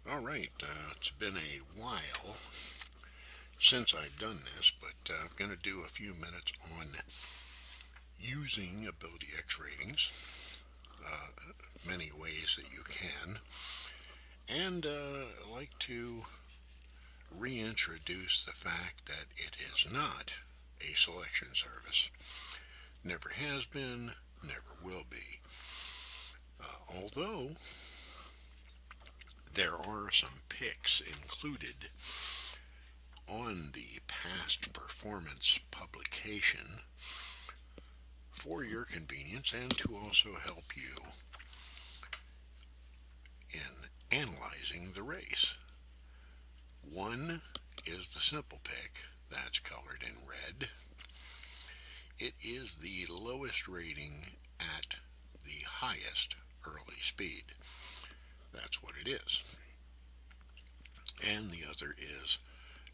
All right, it's been a while since I've done this, but I'm going to do a few minutes on using Ability X ratings, many ways that you can, and I'd like to reintroduce the fact that it is not a selection service. Never has been, never will be. Although there are some picks included on the past performance publication for your convenience and to also help you in analyzing the race. One is the simple pick, that's colored in red. It is the lowest rating at the highest early speed. That's what it is. And the other is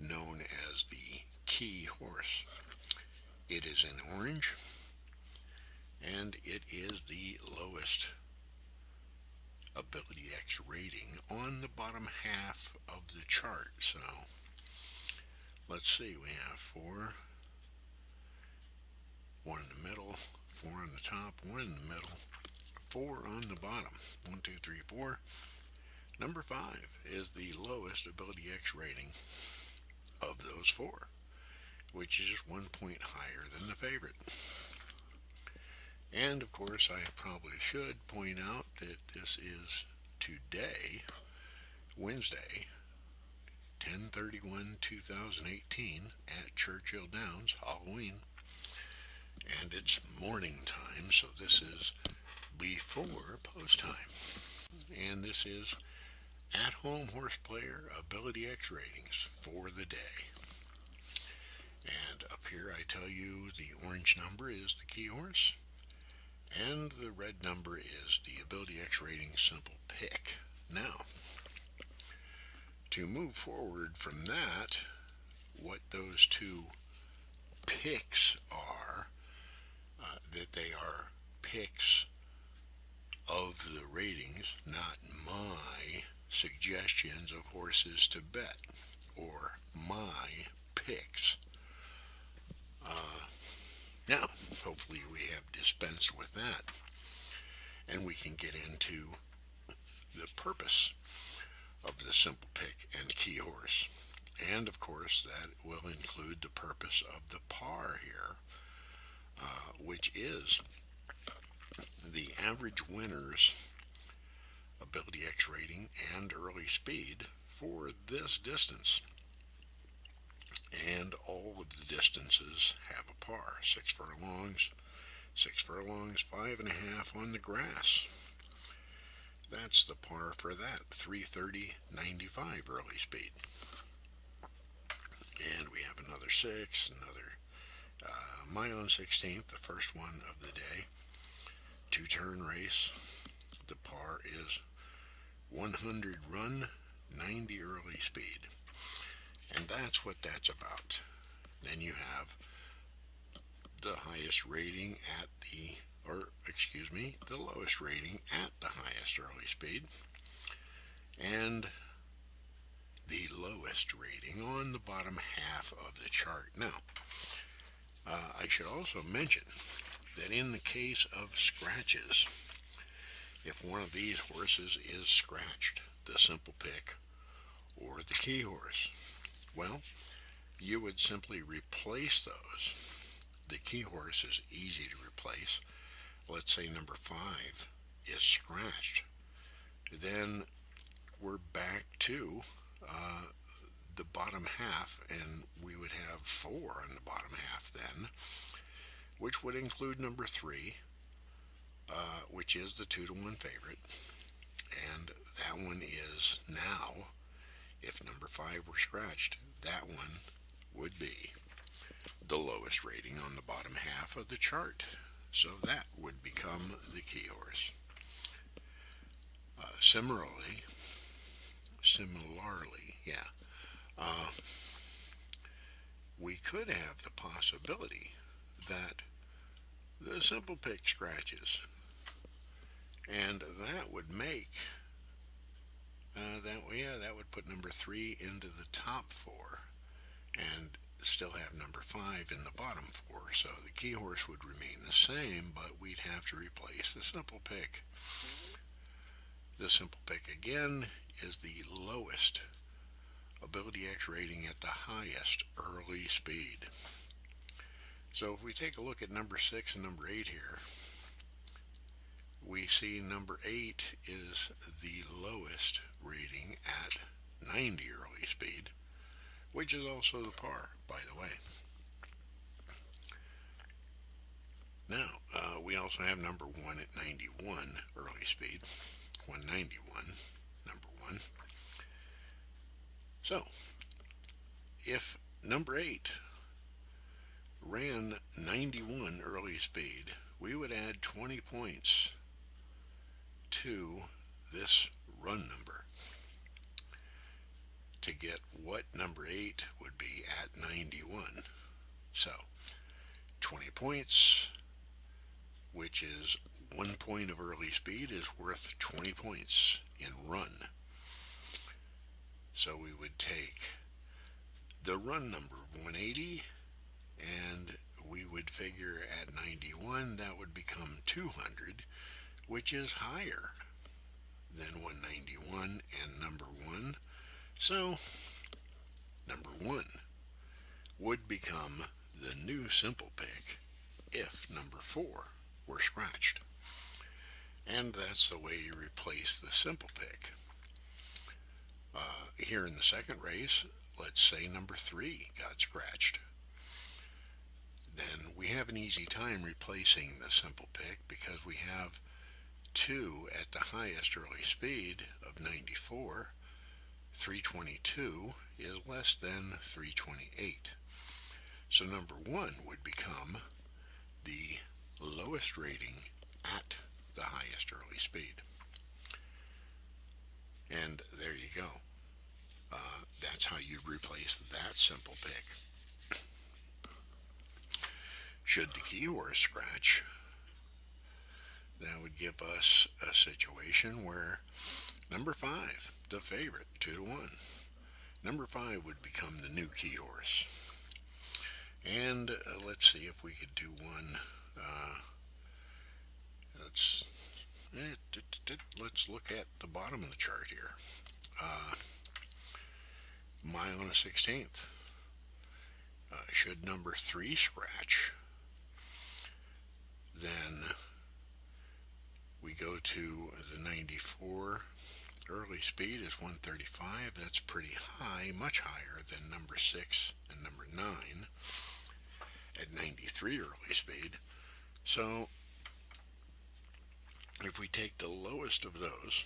known as the key horse. It is in orange and it is the lowest Ability X rating on the bottom half of the chart. So let's see, we have four, one in the middle, four on the top, one in the middle, four on the bottom. One, two, three, four. Number five is the lowest Ability X rating of those four, which is just 1 point higher than the favorite. And of course, I probably should point out that this is today, Wednesday, 10/31/2018 at Churchill Downs, Halloween. And it's morning time, so this is before post time. And this is At Home Horse Player Ability X ratings for the day. And up here I tell you the orange number is the key horse, and the red number is the Ability X rating simple pick. Now, to move forward from that, what those two picks are, that they are picks of the ratings, not my suggestions of horses to bet or my picks. Now, hopefully, we have dispensed with that and we can get into the purpose of the simple pick and key horse. And of course, that will include the purpose of the par here, which is the average winner's Ability X rating and early speed for this distance. And all of the distances have a par. 6 furlongs, 5.5 on the grass. That's the par for that. 3:30.95 early speed. And we have another six, another my own 16th, the first one of the day. Two-turn race. The par is 100 run, 90 early speed. And that's what that's about. Then you have the highest rating at the, or excuse me, the lowest rating at the highest early speed, and the lowest rating on the bottom half of the chart. Now, I should also mention that in the case of scratches, if one of these horses is scratched, the simple pick or the key horse, well, you would simply replace those. The key horse is easy to replace. Let's say number five is scratched. Then we're back to the bottom half, and we would have four on the bottom half then, which would include number three, which is the 2-to-1 favorite. And that one is now, if number five were scratched, that one would be the lowest rating on the bottom half of the chart. So that would become the key horse. Similarly, yeah, uh, we could have the possibility that the simple pick scratches, and that would make that would put number 3 into the top 4 and still have number 5 in the bottom 4. So the key horse would remain the same, but we'd have to replace the simple pick. The simple pick again is the lowest Ability X rating at the highest early speed. So if we take a look at number 6 and number 8 here, we see number 8 is the lowest rating at 90 early speed, which is also the par, by the way. Now, we also have number 1 at 91 early speed, 191, number 1. So, if number 8 ran 91 early speed, we would add 20 points to this run number to get what number 8 would be at 91. So 20 points, which is 1 point of early speed, is worth 20 points in run. So we would take the run number of 180, and we would figure at 91 that would become 200, which is higher than 191 and number 1. So number 1 would become the new simple pick if number 4 were scratched. And that's the way you replace the simple pick. Here in the second race, let's say number 3 got scratched. Then we have an easy time replacing the simple pick because we have 2 at the highest early speed of 94. 322 is less than 328. So number 1 would become the lowest rating at the highest early speed. And there you go. That's how you'd replace that simple pick. Should the key horse scratch, that would give us a situation where number 5, the favorite, 2-1, number 5 would become the new key horse. And let's see if we could do one. Let's look at the bottom of the chart here. Mile on a 16th. Should number 3 scratch, then we go to the 94. Early speed is 135. That's pretty high, much higher than number 6 and number 9 at 93 early speed. So if we take the lowest of those,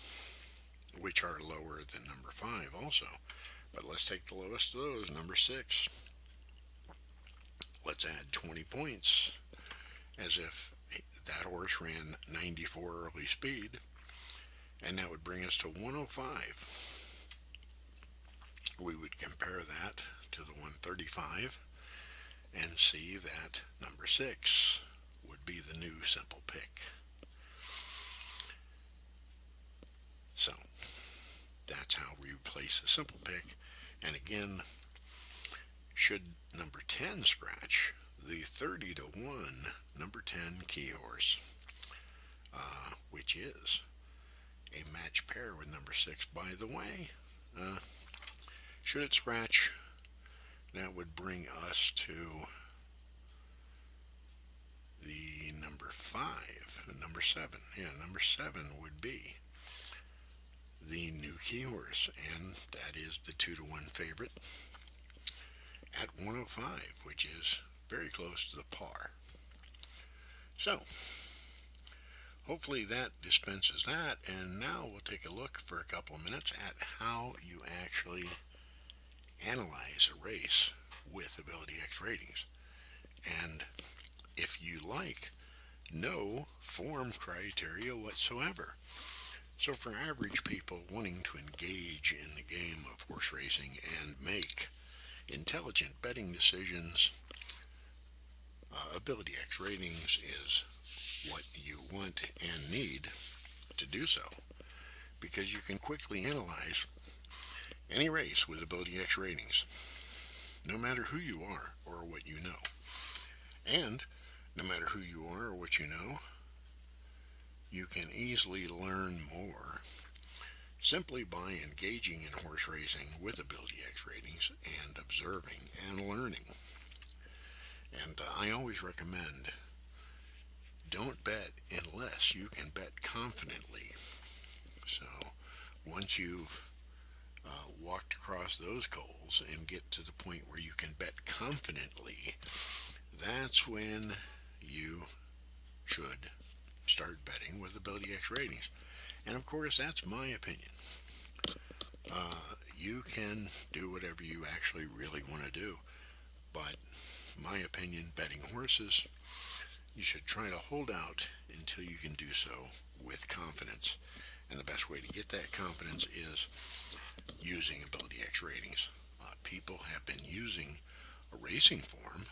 which are lower than number 5 also, but let's take the lowest of those, number 6. Let's add 20 points as if that horse ran 94 early speed, and that would bring us to 105. We would compare that to the 135 and see that number 6 would be the new simple pick. So that's how we replace the simple pick. And again, should number 10 scratch, the 30-1 number 10 key horse, which is a match pair with number 6, by the way. Should it scratch, that would bring us to the number 5, number 7. Yeah, number 7 would be the new key horse, and that is the 2-1 favorite at 105, which is very close to the par. So hopefully that dispenses that, and now we'll take a look for a couple of minutes at how you actually analyze a race with Ability X ratings. And if you like, no form criteria whatsoever. So for average people wanting to engage in the game of horse racing and make intelligent betting decisions, Ability X ratings is what you want and need to do so. because you can quickly analyze any race with Ability X ratings, no matter who you are or what you know. And no matter who you are or what you know, you can easily learn more simply by engaging in horse racing with Ability X ratings and observing and learning. And I always recommend, don't bet unless you can bet confidently. So once you've walked across those goals and get to the point where you can bet confidently, that's when you should start betting with Ability X ratings. And of course, that's my opinion. You can do whatever you actually really want to do, but my opinion, betting horses, you should try to hold out until you can do so with confidence. And the best way to get that confidence is using Ability X ratings. People have been using a racing form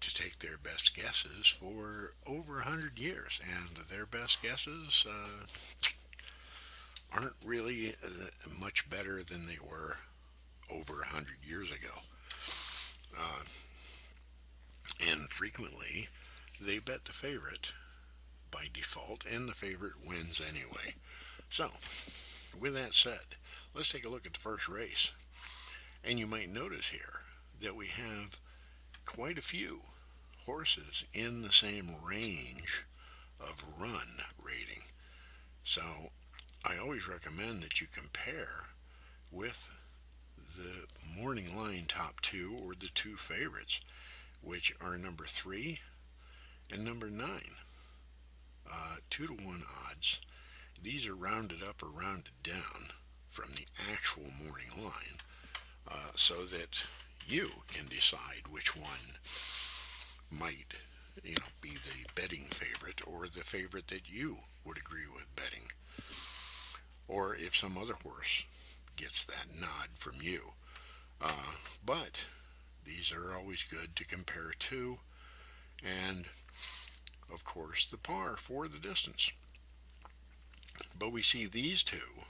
to take their best guesses for over 100 years, and their best guesses aren't really much better than they were over 100 years ago. Uh, and frequently, they bet the favorite by default, and the favorite wins anyway. So, with that said, let's take a look at the first race. And you might notice here that we have quite a few horses in the same range of run rating. So, I always recommend that you compare with the morning line top two or the two favorites, which are number 3 and number 9. 2-to-1 odds. These are rounded up or rounded down from the actual morning line, so that you can decide which one might, be the betting favorite or the favorite that you would agree with betting, or if some other horse gets that nod from you. But these are always good to compare to, and of course the par for the distance. But we see these two,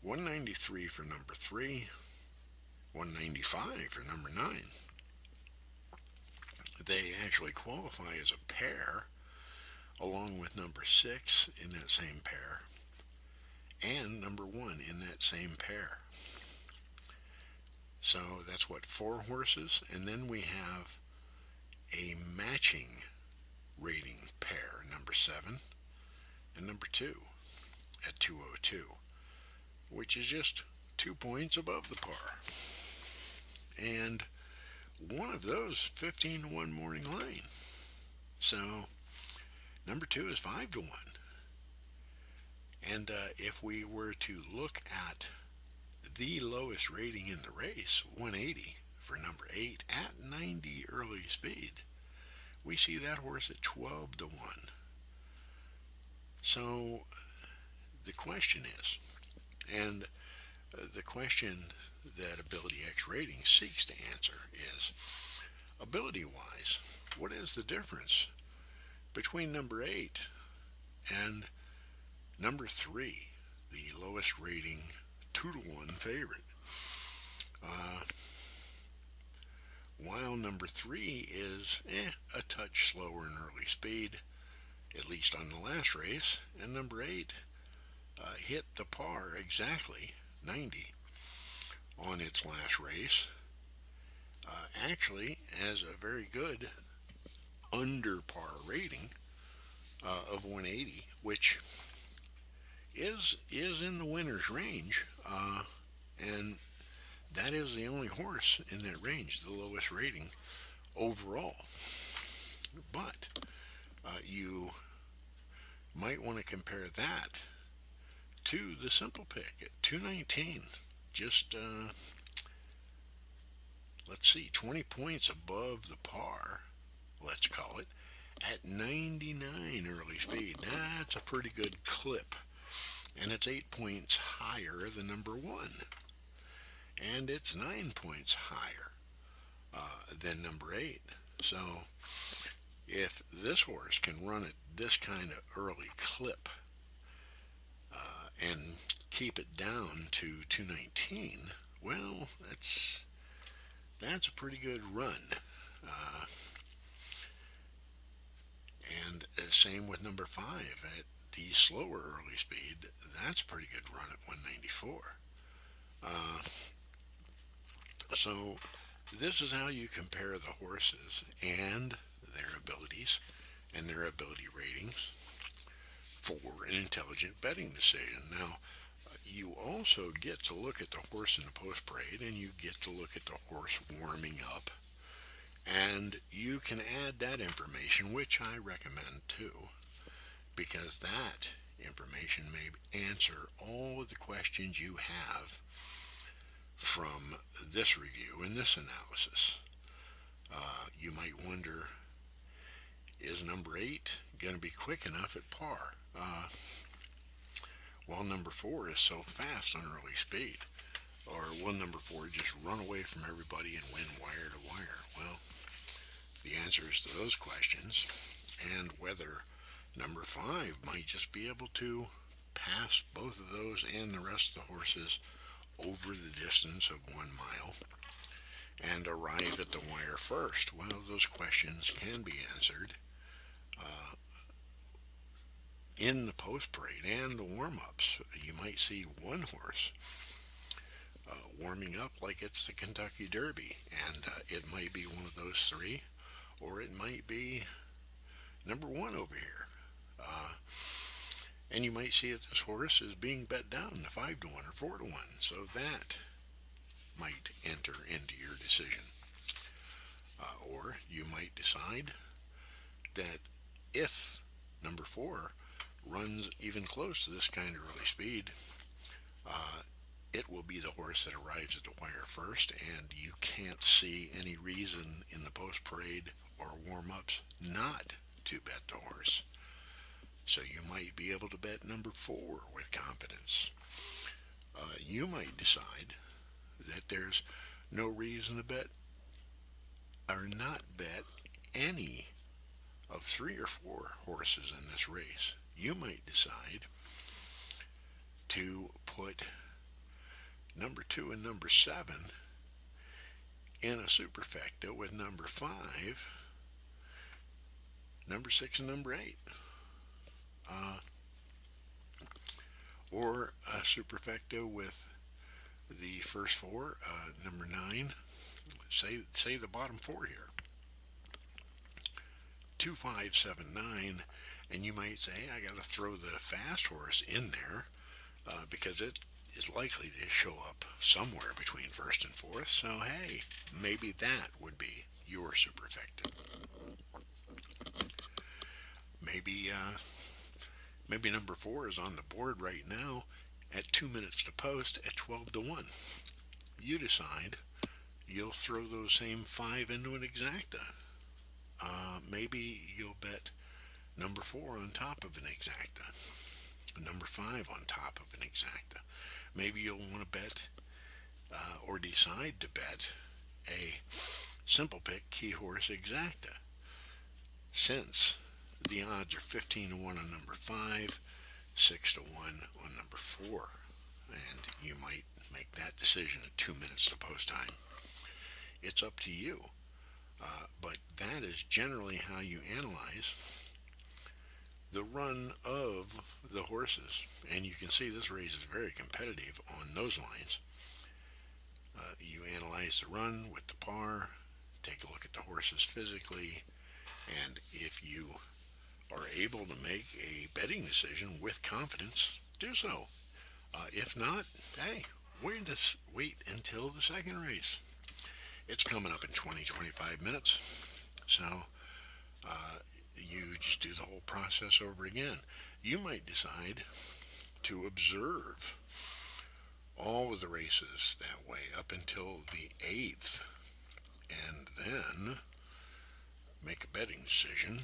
193 for number 3, 195 for number 9. They actually qualify as a pair along with number 6 in that same pair and number 1 in that same pair. So that's what, 4 horses, and then we have a matching rating pair, number 7 and number 2 at 202, which is just 2 points above the par. And one of those 15-to-1 morning line. So number 2 is 5-to-1. And if we were to look at the lowest rating in the race, 180 for number 8 at 90 early speed, we see that horse at 12-to-1. So the question is, and the question that Ability X Rating seeks to answer is, ability wise, what is the difference between number 8 and number 3, the lowest rating 2-to-1 favorite? While number 3 is a touch slower in early speed, at least on the last race, and number 8 hit the par exactly 90 on its last race, actually has a very good under par rating of 180, which is in the winner's range, and that is the only horse in that range, the lowest rating overall. But you might want to compare that to the simple pick at 219. Just, let's see, 20 points above the par, let's call it, at 99 early speed. That's a pretty good clip. And it's 8 points higher than number 1. And it's 9 points higher than number 8. So if this horse can run at this kind of early clip, and keep it down to 219, well, that's a pretty good run. Uh, and same with number 5 at the slower early speed. That's a pretty good run at 194. Uh, so this is how you compare the horses and their abilities and their ability ratings for an intelligent betting decision. Now, you also get to look at the horse in the post parade, and you get to look at the horse warming up, and you can add that information, which I recommend too, because that information may answer all of the questions you have from this review and this analysis. You might wonder, is number 8 going to be quick enough at par? While number 4 is so fast on early speed? Or will number 4 just run away from everybody and win wire to wire? Well, the answers to those questions, and whether number 5 might just be able to pass both of those and the rest of the horses over the distance of 1 mile and arrive at the wire first. Well, those questions can be answered uh, in the post parade and the warm ups. You might see one horse warming up like it's the Kentucky Derby, and it might be one of those 3, or it might be number 1 over here. Uh, and you might see that this horse is being bet down to 5-1 or 4-1, so that might enter into your decision. Or you might decide that if number 4 runs even close to this kind of early speed, uh, it will be the horse that arrives at the wire first, and you can't see any reason in the post parade or warm ups not to bet the horse. So you might be able to bet number 4 with confidence. You might decide that there's no reason to bet or not bet any of 3 or 4 horses in this race. You might decide to put number 2 and number 7 in a superfecta with number 5, number 6, and number 8. Or a superfecta with the first 4, number 9, say the bottom 4 here, 2, 5, 7, 9, and you might say, I got to throw the fast horse in there because it is likely to show up somewhere between first and fourth. So hey, maybe that would be your superfecta. Maybe maybe number 4 is on the board right now at 2 minutes to post at 12-1. You decide you'll throw those same 5 into an exacta. Maybe you'll bet number 4 on top of an exacta, number 5 on top of an exacta. Maybe you'll want to bet or decide to bet a simple pick key horse exacta, since the odds are 15-1 on number 5, 6-1 on number 4, and you might make that decision at 2 minutes to post time. It's up to you, but that is generally how you analyze the run of the horses, and you can see this race is very competitive on those lines. You analyze the run with the par, take a look at the horses physically, and if you are able to make a betting decision with confidence, do so. If not, hey, wait until the second race. It's coming up in 20-25 minutes, so you just do the whole process over again. You might decide to observe all of the races that way up until the 8th, and then make a betting decision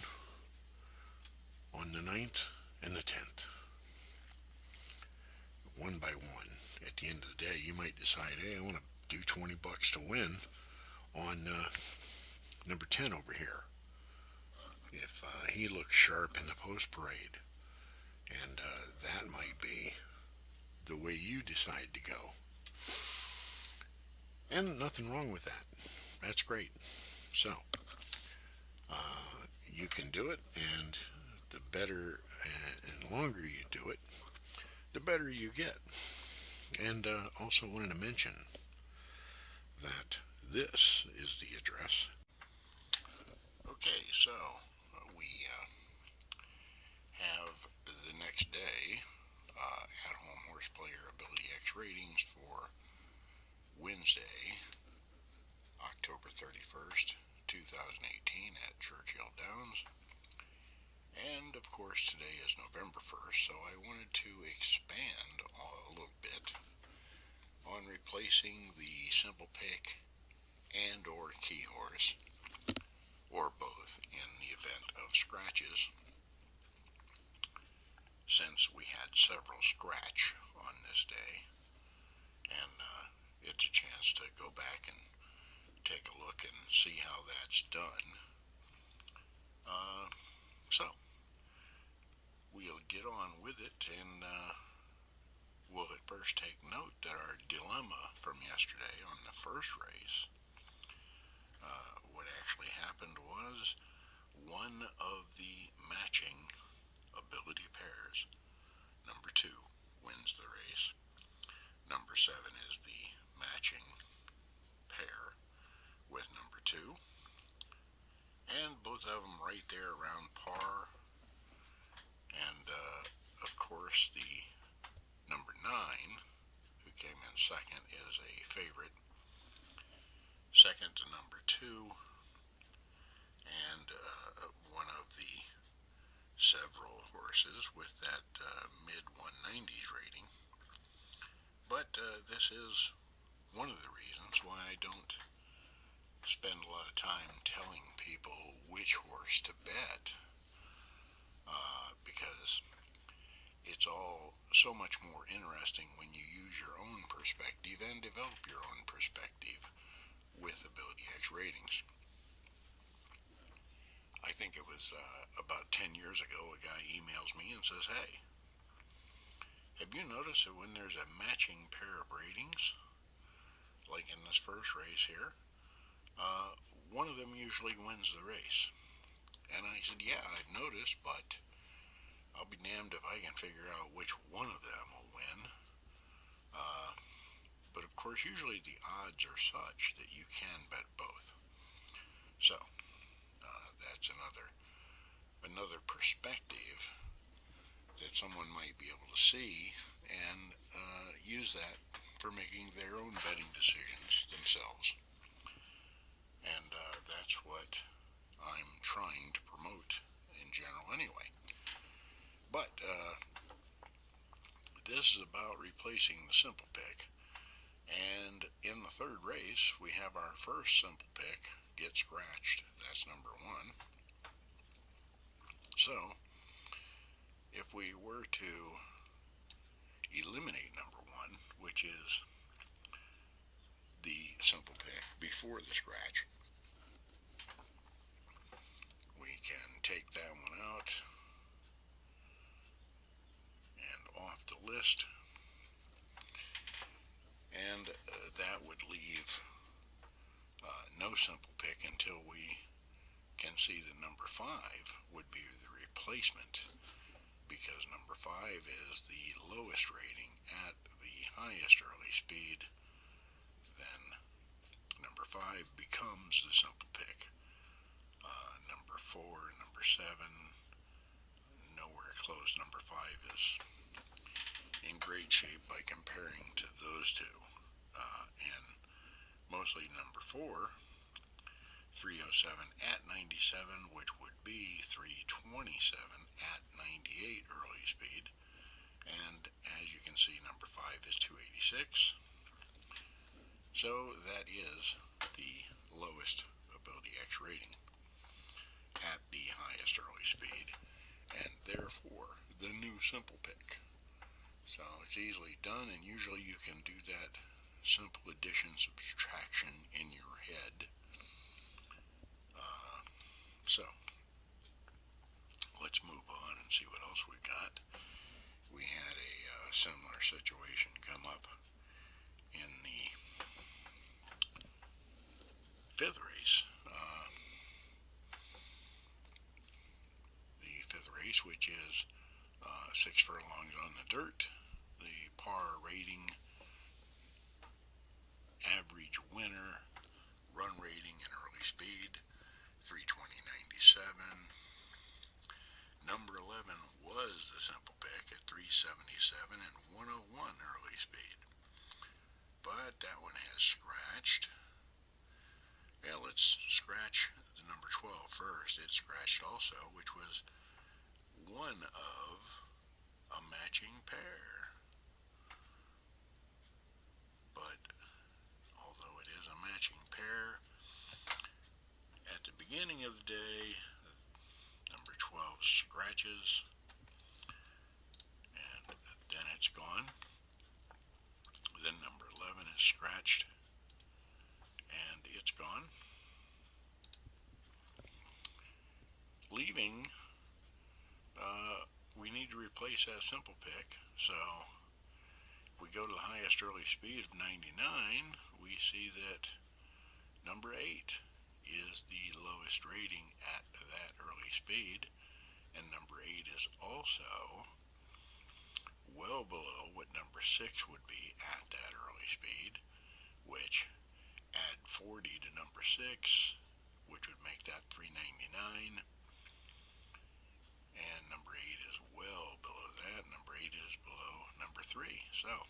on the 9th and the 10th, one by one. At the end of the day, you might decide, hey, I want to do $20 to win on number 10 over here. If he looks sharp in the post parade, and that might be the way you decide to go. And nothing wrong with that. That's great. So, you can do it, and the better and longer you do it, the better you get. And also wanted to mention that this is the address. Okay, so we have the next day at Home Horse Player Ability X ratings for Wednesday, October 31st, 2018 at Churchill Downs. And of course, today is November 1st, so I wanted to expand a little bit on replacing the simple pick and or key horse, or both in the event of scratches, since we had several scratch on this day, and it's a chance to go back and take a look and see how that's done. So we'll get on with it, and we'll at first take note that our dilemma from yesterday on the first race, what actually happened was one of the matching ability pairs, number 2, wins the race. Number 7 is the matching pair with number 2, and both of them right there around par. And of course, the number 9, who came in second, is a favorite, second to number 2, and one of the several horses with that mid 190s rating. But this is one of the reasons why I don't spend a lot of time telling people which horse to bet, because it's all so much more interesting when you use your own perspective and develop your own perspective with Ability X ratings. I think it was about 10 years ago, a guy emails me and says, "Hey, have you noticed that when there's a matching pair of ratings, like in this first race here, one of them usually wins the race?" And I said, "Yeah, I've noticed, but I'll be damned if I can figure out which one of them will win. But of course, usually the odds are such that you can bet both." So that's another perspective that someone might be able to see and use that for making their own betting decisions themselves. And that's what I'm trying to promote in general anyway. But this is about replacing the simple pick. And in the third race, we have our first simple pick get scratched. That's number 1. So if we were to eliminate number 1, which is the simple pick before the scratch, we can take that one out and off the list, and that would leave no simple pick until we can see that number 5 would be the replacement, because number 5 is the lowest rating at the highest early speed. Then number 5 becomes the simple pick. Number 4, number 7, nowhere close. Number 5 is in great shape by comparing to those two. And mostly number 4, 307 at 97, which would be 327 at 98 early speed. And as you can see, number 5 is 286. So that is the lowest Ability X rating at the highest early speed, and therefore the new simple pick. So it's easily done, and usually you can do that simple addition subtraction in your head. So let's move on and see what else we got. we had a similar situation come up in the fifth race. The fifth race, which is 6 furlongs on the dirt. The par rating, average winner, run rating, and early speed 320.97. Number 11 was the simple pick at 377 and 101 early speed. But that one has scratched. Yeah, let's scratch the number 12 first. It scratched also, which was one of a matching pair. But although it is a matching pair, at the beginning of the day, number 12 scratches, and then it's gone. Then number 11 is scratched, and it's gone. Leaving, we need to replace that simple pick. So if we go to the highest early speed of 99, we see that number 8 is the lowest rating at that early speed, and number 8 is also well below what number 6 would be at that early speed, which add 40 to number 6, which would make that 399, and number 8 is well below that. Number 8 is below number 3, so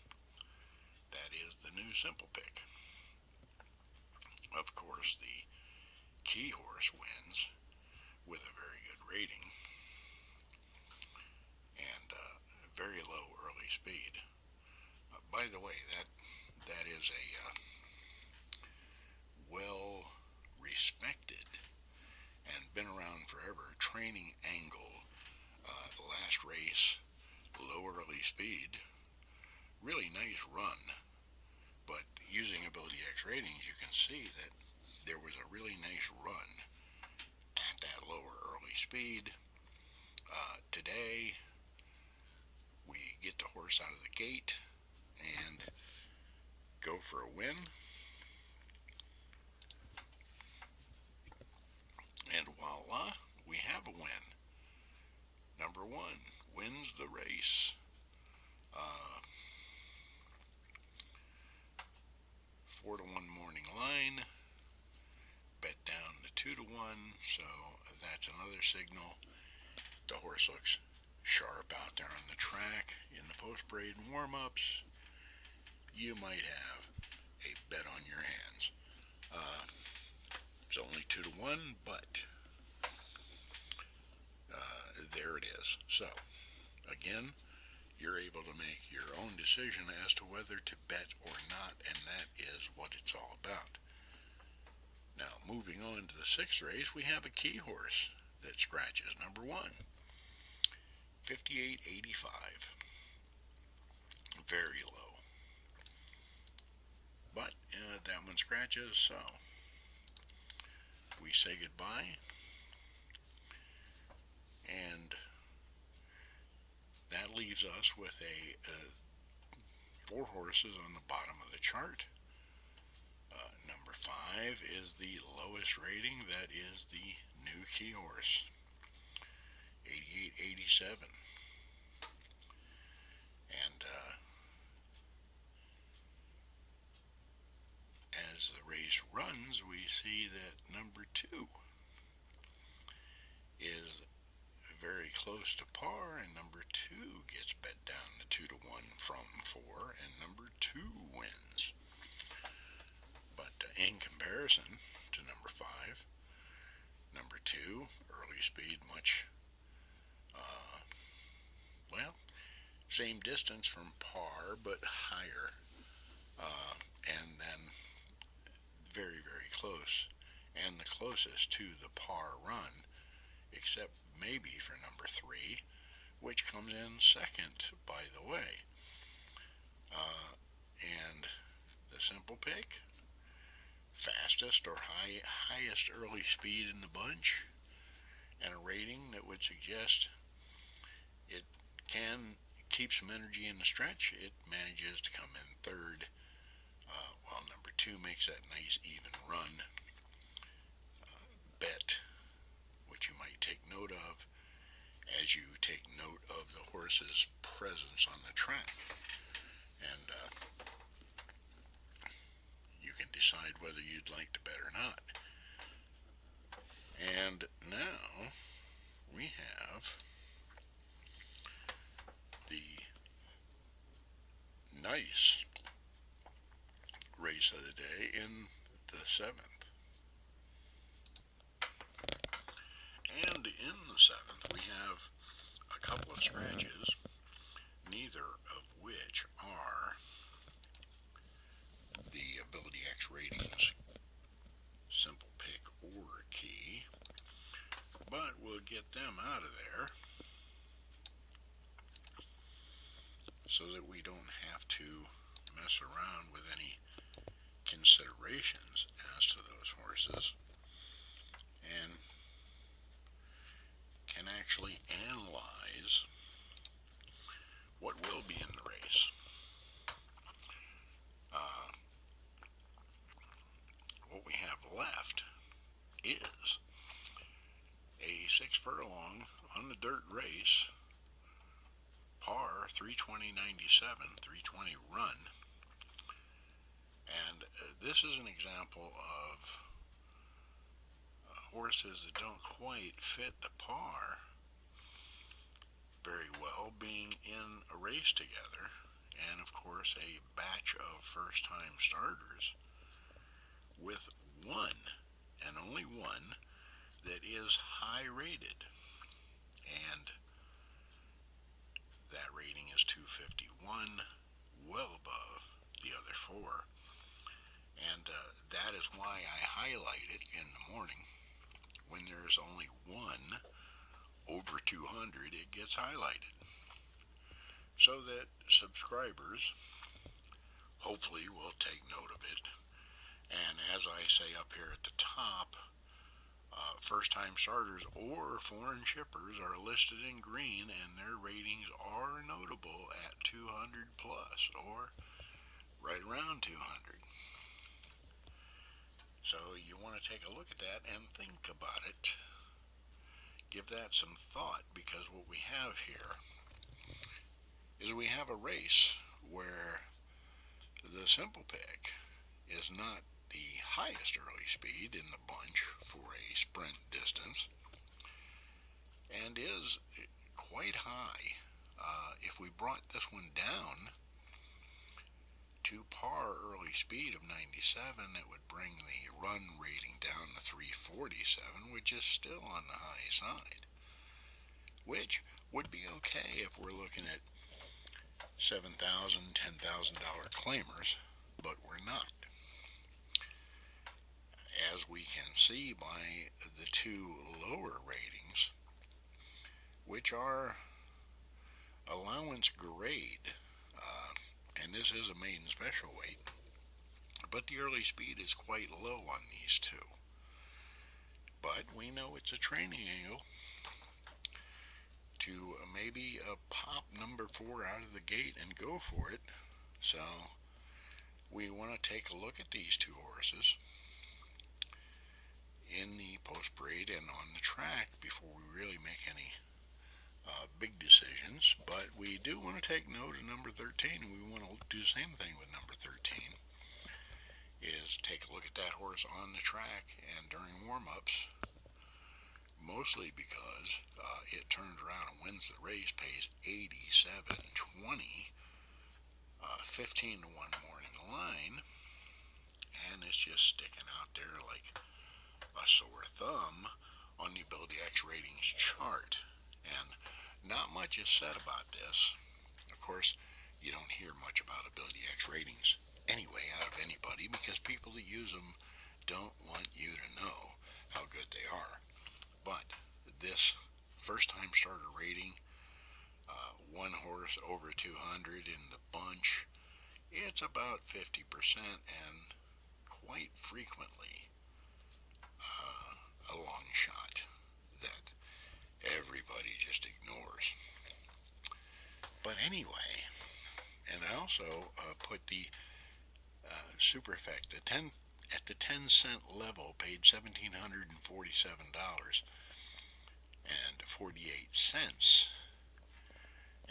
that is the new simple pick. Of course, the key horse wins with a very good rating and very low early speed. By the way, that is a well respected and been around forever training angle. Last race, low early speed, really nice run, but using Ability X ratings, you can see that there was a really nice run at that lower early speed. Today, we get the horse out of the gate and go for a win. And voila, we have a win. Number 1 wins the race. 4-1 morning line, bet down to 2-1, so that's another signal. The horse looks sharp out there on the track. In the post-parade warm-ups, you might have a bet on your hands. It's only 2-1, but there it is. So, again, you're able to make your own decision as to whether to bet or not, and that is what it's all about. Now, moving on to the 6th race, we have a key horse that scratches. Number 1, 58.85. Very low. But that one scratches, so we say goodbye. And that leaves us with 4 horses on the bottom of the chart. Number 5 is the lowest rating. That is the new key horse, 88.87. And as the race runs, we see that number 2 is very close to par, and number 2 gets bet down to 2-1 from 4, and number 2 wins. But in comparison to number 5, number 2, early speed much, same distance from par, but higher, and then very, very close, and the closest to the par run, except maybe for number 3, which comes in second, by the way. And the simple pick, fastest or highest early speed in the bunch, and a rating that would suggest it can keep some energy in the stretch, it manages to come in third, while number two makes that nice even run. Bet, which you might take note of as you take note of the horse's presence on the track. And you can decide whether you'd like to bet or not. And now we have the nice race of the day in the seventh. And in the seventh, we have a couple of scratches, neither of which are the Ability X ratings simple pick or key, but we'll get them out of there so that we don't have to mess around with any considerations as to those horses, and can actually analyze what will be in the race. What we have left is a 6 furlong on the dirt race, par 320.97, 320 run. And this is an example of horses that don't quite fit the par very well being in a race together, and of course a batch of first-time starters with one and only one that is high rated, and that rating is 251, well above the other four. And that is why I highlight it in the morning. When there is only one over 200, it gets highlighted, so that subscribers hopefully will take note of it. And as I say up here at the top, first-time starters or foreign shippers are listed in green, and their ratings are notable at 200 plus, or right around 200. So you want to take a look at that and think about it. Give that some thought, because what we have here is we have a race where the simple pick is not the highest early speed in the bunch for a sprint distance, and is quite high. If we brought this one down to par early speed of 97, it would bring the run rating down to 347, which is still on the high side, which would be okay if we're looking at $7,000, $10,000 claimers, but we're not. As we can see by the two lower ratings, which are allowance grade, and this is a maiden special weight, but the early speed is quite low on these two. But we know it's a training angle to maybe pop number 4 out of the gate and go for it. So we want to take a look at these two horses in the post parade and on the track before we really make any big decisions. But we do want to take note of number 13, and we want to do the same thing with number 13, is take a look at that horse on the track and during warm-ups, mostly because it turns around and wins the race, pays 87.20, 15 to 1 morning line, and it's just sticking out there like a sore thumb on the Ability X ratings chart. And not much is said about this. Of course, you don't hear much about Ability X ratings anyway out of anybody, because people that use them don't want you to know how good they are. But this first-time starter rating, one horse over 200 in the bunch, it's about 50%, and quite frequently a long shot that everybody just ignores. But anyway. And I also put the Superfect at the 10-cent level, paid $1,747.48.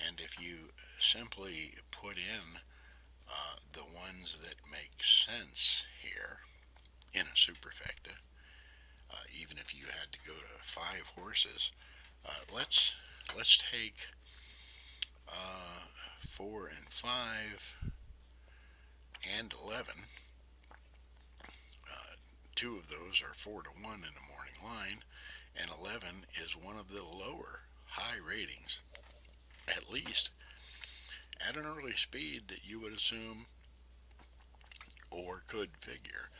And if you simply put in the ones that make sense here in a superfecta, even if you had to go to 5 horses, let's take 4 and 5 and 11. Two of those are 4-1 in the morning line, and 11 is one of the lower high ratings, at least at an early speed that you would assume or could figure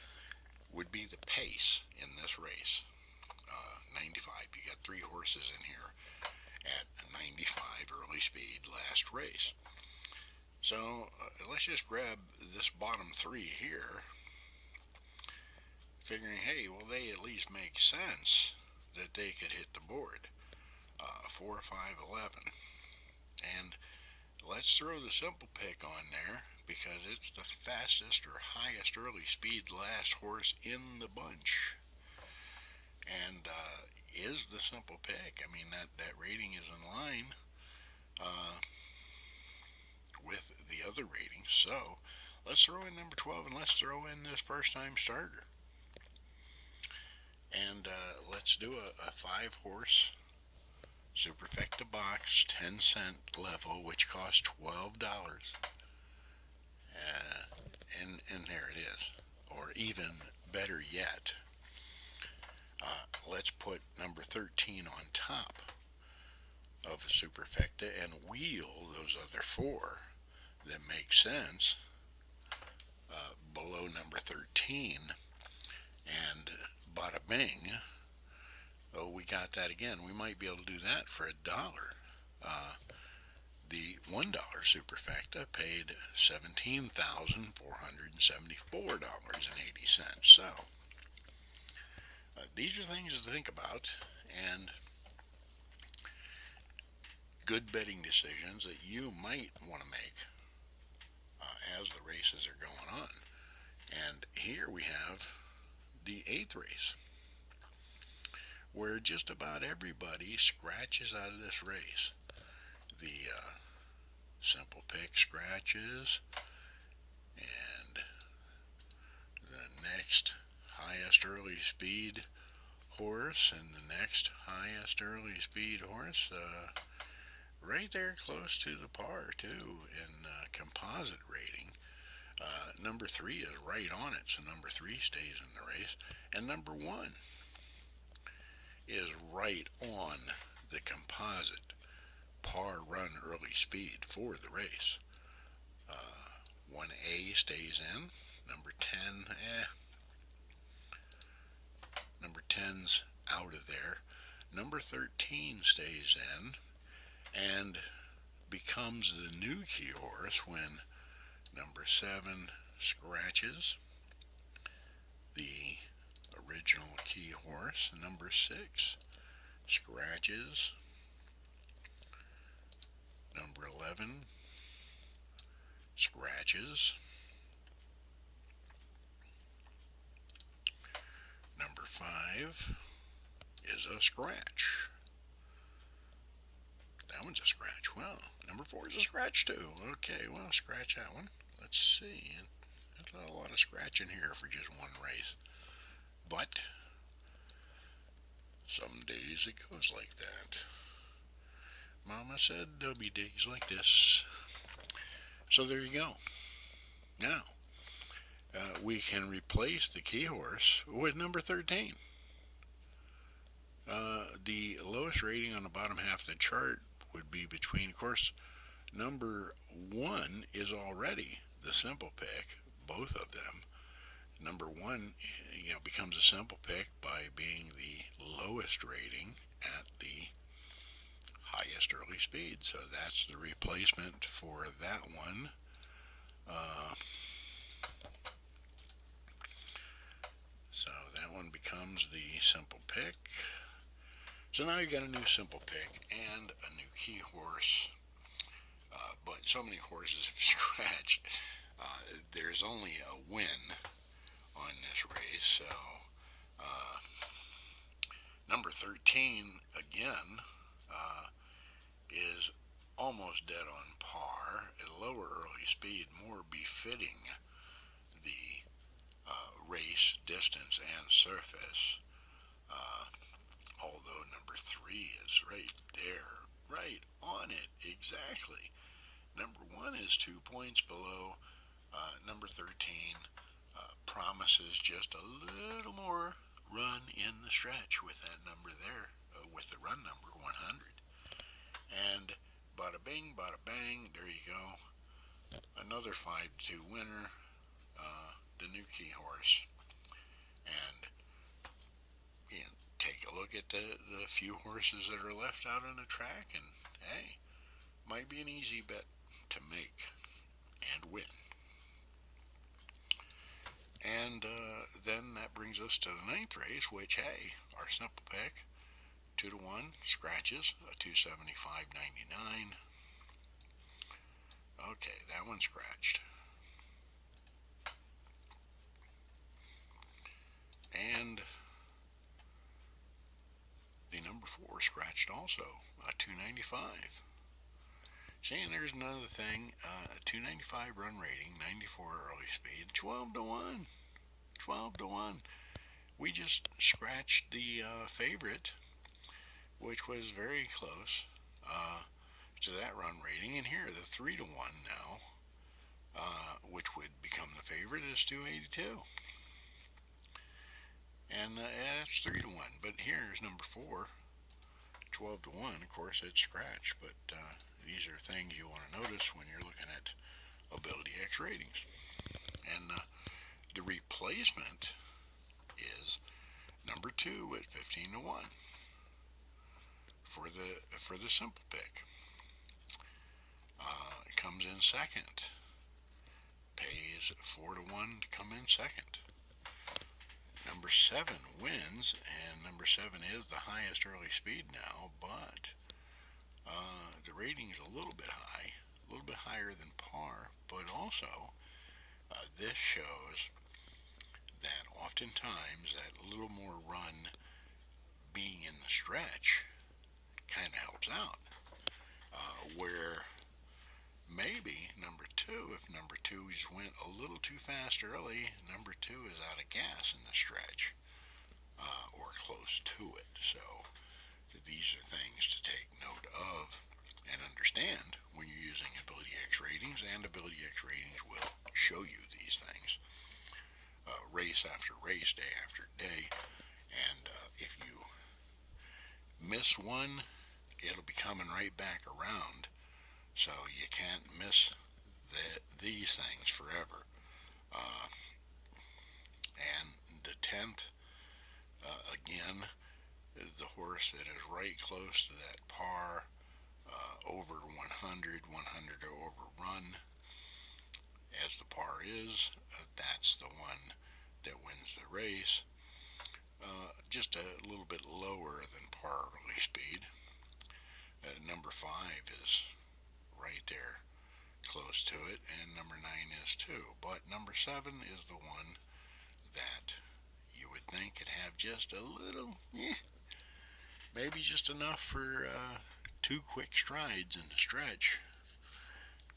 would be the pace in this race. 95. You got 3 horses in here at 95 early speed last race. So let's just grab this bottom 3 here, figuring, hey, well, they at least make sense that they could hit the board. 4, 5, 11. And let's throw the simple pick on there because it's the fastest or highest early speed last horse in the bunch. And is the simple pick. I mean, that rating is in line with the other ratings. So let's throw in number 12 and let's throw in this first time starter. And let's do a 5-horse Superfecta box, 10-cent level, which costs $12. And there it is. Or even better yet, let's put number 13 on top of a superfecta and wheel those other 4 that make sense below number 13, and bada bing, oh, we got that again. We might be able to do that for $1. The $1 superfecta paid $17,474.80. So these are things to think about, and good betting decisions that you might want to make as the races are going on. And here we have the 8th race, where just about everybody scratches out of this race. The simple pick scratches, and the next highest early speed horse and the next highest early speed horse, right there close to the par too in composite rating. Number 3 is right on it, so number 3 stays in the race, and number 1 is right on the composite par run early speed for the race. 1A stays in. Number 10, Number 10's out of there. Number 13 stays in and becomes the new key horse when number 7 scratches the original key horse. Number 6 scratches number 11, scratches number 5 is a scratch. That one's a scratch. Well, number 4 is a scratch too. Okay, well, scratch that one. Let's see. That's a lot of scratching here for just one race. But some days it goes like that. Mama said there'll be days like this. So there you go. Now, we can replace the key horse with number 13. The lowest rating on the bottom half of the chart would be between, of course, number 1 is already the simple pick, both of them. Number 1, becomes a simple pick by being the lowest rating at the highest early speed. So that's the replacement for that one. So that one becomes the simple pick. So now you got a new simple pick and a new key horse but so many horses have scratched. There's only a win on this race, so uh, number 13 again uh, is almost dead on par. A lower early speed, more befitting the race, distance, and surface. Uh, Although number 3 is right there, right on it, exactly. Number 1 is 2 points below. Number 13 promises just a little more run in the stretch with that number there, with the run number 100. And bada bing, bada bang, there you go. Another 5-2 winner, the new key horse. And you know, take a look at the few horses that are left out on the track, and hey, might be an easy bet to make and win. And then that brings us to the ninth race, which, hey, our simple pick, 2-1, scratches, a 275.99. Okay, that one scratched. And the number 4 scratched also, a 295. See, and there's another thing, 295 run rating, 94 early speed, 12-1. 12-1. We just scratched the favorite, which was very close to that run rating. And here, the 3-1 now, which would become the favorite, is 282. And that's 3-1. But here's number 4, 12-1. Of course, it's scratch, but these are things you want to notice when you're looking at Ability X ratings. And the replacement is number 2 at 15-1 for the simple pick. It comes in second. Pays 4-1 to come in second. Number 7 wins, and number 7 is the highest early speed now, but the rating's a little bit high, a little bit higher than par, but also this shows that oftentimes that little more run being in the stretch kind of helps out. Where maybe number 2, if number 2 just went a little too fast early, number 2 is out of gas in the stretch, or close to it. So these are things to take note of and understand when you're using Ability X ratings, and Ability X ratings will show you these things race after race, day after day. And if you miss one, it'll be coming right back around. So you can't miss these things forever. And the 10th, again, the horse that is right close to that par, over 100, 100 or over run, as the par is, that's the one that wins the race. Just a little bit lower than par early speed. Number 5 is right there, close to it, and number 9 is too. But number 7 is the one that you would think could have just a little, maybe just enough for 2 quick strides in the stretch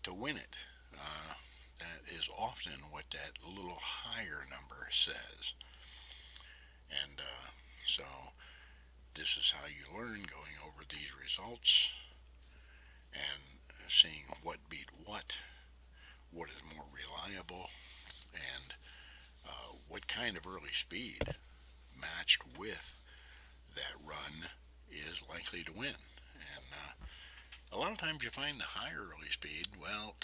to win it. That is often what that little higher number says. And so this is how you learn, going over these results and seeing what beat what is more reliable, and what kind of early speed matched with that run is likely to win. And a lot of times you find the higher early speed, well,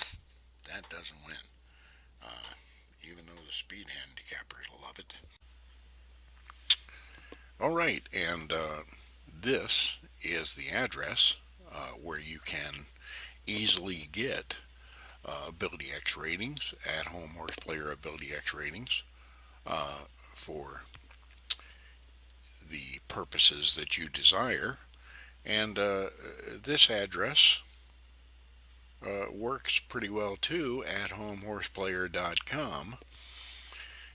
that doesn't win, even though the speed handicappers love it. All right, and this is the address where you can easily get Ability X ratings, AtHomeHorsePlayer Ability X ratings, for the purposes that you desire. And this address works pretty well too at AtHomeHorsePlayer.com,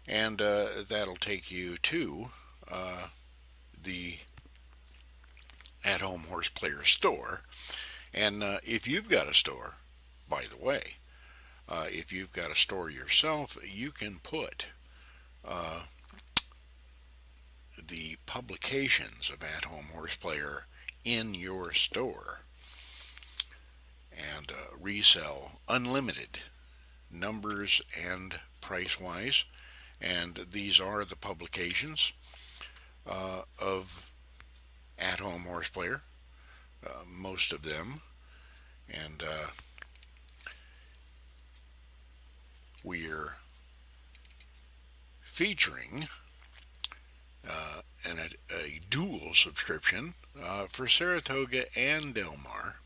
and that'll take you to the At Home Horse Player store. And if you've got a store, by the way, if you've got a store yourself, you can put uh, the publications of At Home Horse Player in your store and resell unlimited numbers and price wise. And these are the publications of At Home Horse Player, most of them. And we're featuring a dual subscription for Saratoga and Del Mar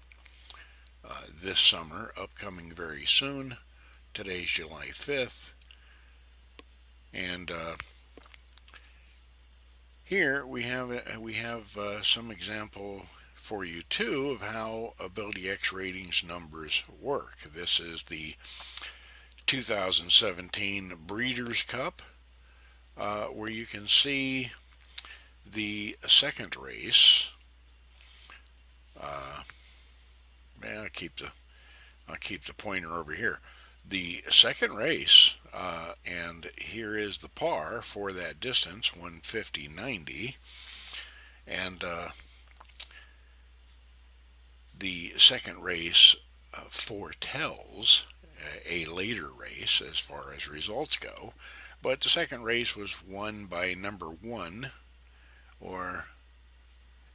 this summer, upcoming very soon. Today's July 5th. And here we have some example for you too of how Ability X ratings numbers work. This is the 2017 Breeders' Cup, where you can see the second race. I'll keep the pointer over here. The second race, and here is the par for that distance, 150.90, and the second race foretells a later race as far as results go, but the second race was won by number 1, or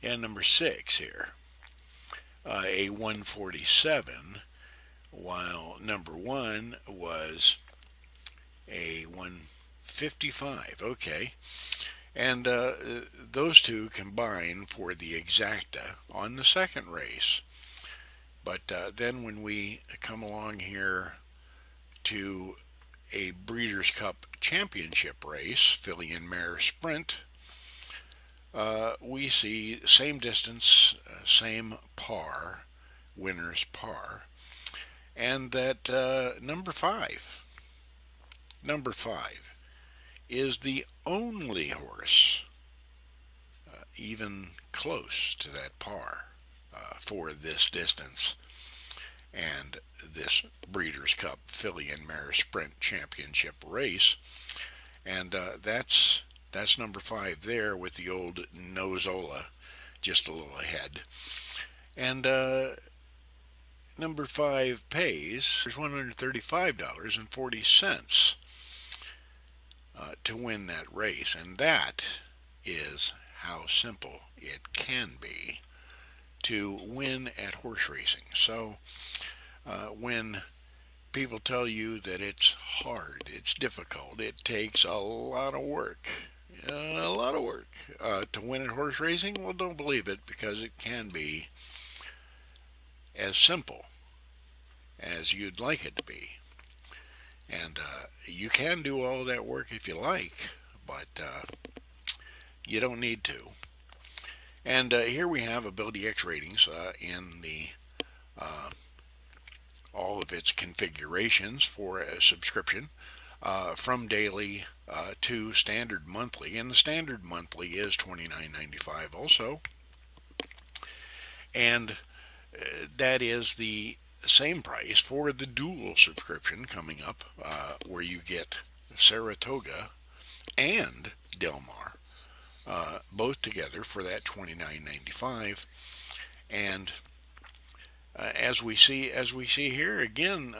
number 6 here, a 147, while number 1 was a 155. Okay, and those two combine for the exacta on the second race. But then when we come along here to a Breeders' Cup Championship race, filly and mare sprint, we see same distance, same par, winner's par, and that number five is the only horse even close to that par for this distance and this Breeders' Cup Filly and Mare Sprint Championship race. And that's number 5 there with the old Nozola just a little ahead. And number 5 pays $135.40 to win that race. And that is how simple it can be to win at horse racing. So when people tell you that it's hard, it's difficult, it takes a lot of work, to win at horse racing, well, don't believe it, because it can be as simple as you'd like it to be. And you can do all that work if you like, but you don't need to. And here we have Ability X ratings in the all of its configurations for a subscription, from daily to standard monthly, and the standard monthly is $29.95 also, and that is the same price for the dual subscription coming up, where you get Saratoga and Del Mar both together for that $29.95. And as we see here again,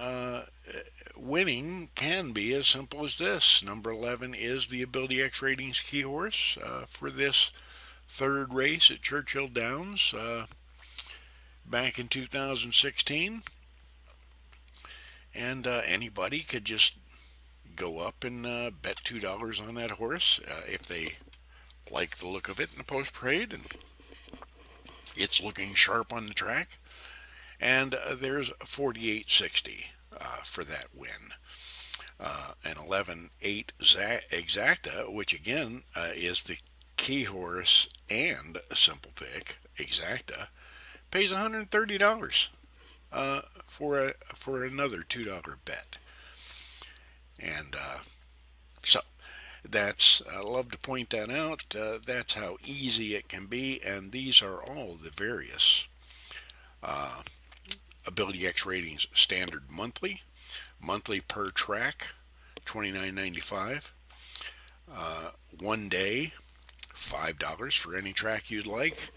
winning can be as simple as this. Number 11 is the Ability X Ratings key horse for this third race at Churchill Downs back in 2016. And anybody could just go up and bet $2 on that horse if they like the look of it in the post parade and it's looking sharp on the track. And there's 48.60 for that win. An 11.8 exacta, which again is the key horse and a simple pick exacta, pays $130. for another $2 bet. And so that's I love to point that out. That's how easy it can be, and these are all the various uh, Ability X ratings: standard monthly, monthly per track, $29.95, 1 day, $5 for any track you'd like.